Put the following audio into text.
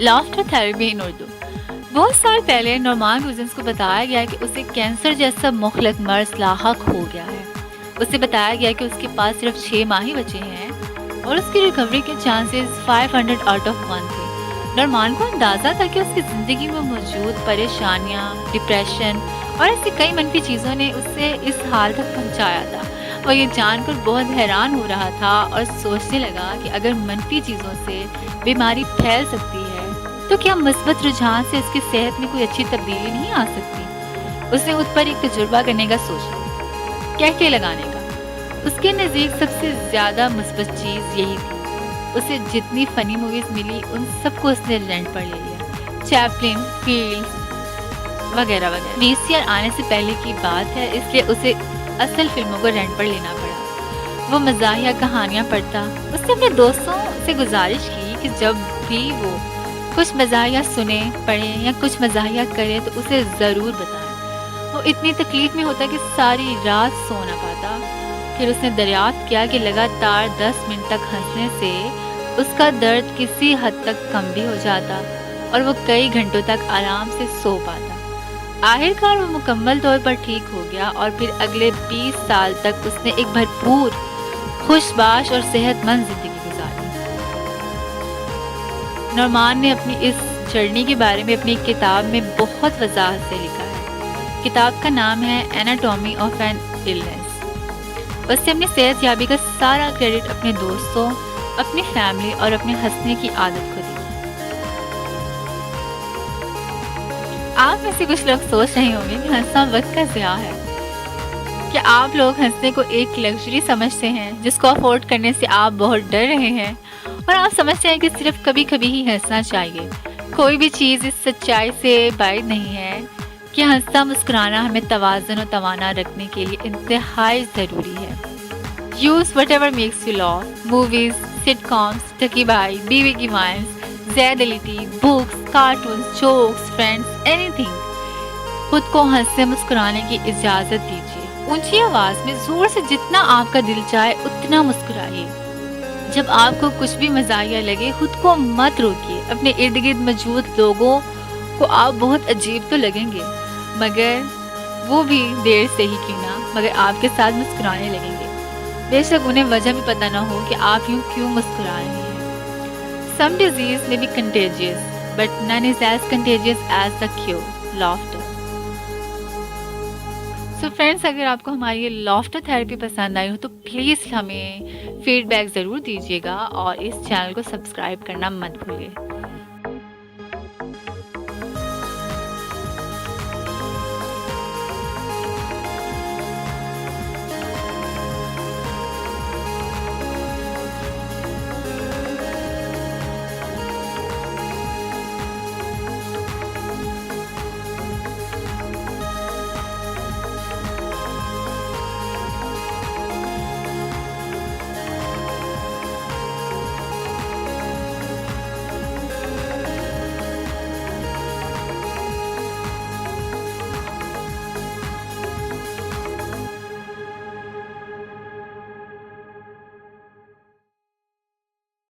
Laughter therapy इन उर्दू। बहुत साल पहले नोमान गुजन्स को बताया गया कि उसे कैंसर जैसा मुखलक मर्ज लाहक हो गया है। उसे बताया गया कि उसके पास सिर्फ 6 माह ही बचे हैं और उसकी रिकवरी के चांसेस 500 आउट ऑफ 1 थे। नोमान को अंदाज़ा था कि उसकी ज़िंदगी में मौजूद परेशानियाँ, डिप्रेशन और ऐसी कई मनफी चीज़ों ने उसे इस हाल तक पहुँचाया था। वो ये जानकर बहुत हैरान हो रहा था और सोचने लगा कि अगर मनफी चीज़ों से बीमारी फैल सकती है तो क्या मुस्बत रुझान से उसकी सेहत में कोई अच्छी तब्दीली नहीं आ सकती। उसने उस पर एक तजुर्बा करने का सोचा, कहके लगाने का। उसके नज़दीक सबसे ज़्यादा मुस्बत चीज़ यही थी। उसे जितनी फ़नी मूवीज़ मिली उन सबको उसने रेंट पर ले लिया, चैपलिन, फील्ड वगैरह वगैरह। वीसीआर आने से पहले की बात है, इसलिए उसे असल फिल्मों को रेंट पर लेना पड़ा। वो मज़ाहिया कहानियाँ पढ़ता। उसने अपने दोस्तों से गुजारिश की कि जब भी वो कुछ मज़ाहिया सुने, पढ़े या कुछ मज़ाहिया करे तो उसे ज़रूर बताएं। वो इतनी तकलीफ़ में होता कि सारी रात सो ना पाता। फिर उसने दरियाफ्त किया कि लगातार 10 मिनट तक हंसने से उसका दर्द किसी हद तक कम भी हो जाता और वो कई घंटों तक आराम से सो पाता। आखिरकार वो मुकम्मल तौर पर ठीक हो गया और फिर अगले 20 साल तक उसने एक भरपूर, खुशबाश और सेहतमंद जिंदगी गुजारी। नोमान ने अपनी इस जर्नी के बारे में अपनी किताब में बहुत वजाहत से लिखा है। किताब का नाम है एनाटॉमी ऑफ एन इलनेस। उसने अपनी सेहत याबी का सारा क्रेडिट अपने दोस्तों, अपनी फैमिली और अपने हंसने की आदत को दी। आप में से कुछ लोग सोच रहे होंगे कि हंसना वक्त का ज़िया है। क्या आप लोग हंसने को एक लग्जरी समझते हैं जिसको अफोर्ड करने से आप बहुत डर रहे हैं और आप समझते हैं कि सिर्फ कभी कभी ही हंसना चाहिए। कोई भी चीज़ इस सच्चाई से बाहर नहीं है कि हंसना मुस्कुराना हमें तवाज़ुन और तवाना रखने के लिए इंतहाई ज़रूरी है। Use whatever makes you laugh, movies, sitcoms, टकी भाई, बीवी की माइंस, Zaid Ali T, books, cartoons, jokes, friends, anything. खुद को हंसने मुस्कुराने की इजाज़त दीजिए। ऊंची आवाज़ में ज़ोर से जितना आपका दिल चाहे उतना मुस्कुराइए। जब आपको कुछ भी मज़ाहिया लगे खुद को मत रोकिए। अपने इर्द गिर्द मौजूद लोगों को आप बहुत अजीब तो लगेंगे, मगर वो भी देर से ही क्यों ना मगर आपके साथ मुस्कुराने लगेंगे। बेशक उन्हें वजह भी पता ना हो कि आप यूँ क्यों मुस्कुरा रहे हैं। Some disease may be contagious, but none is as contagious as the cure, laughter. So friends, अगर आपको हमारी ये laughter therapy पसंद आई हो तो प्लीज़ हमें फीडबैक ज़रूर दीजिएगा और इस चैनल को सब्सक्राइब करना मत भूलिए।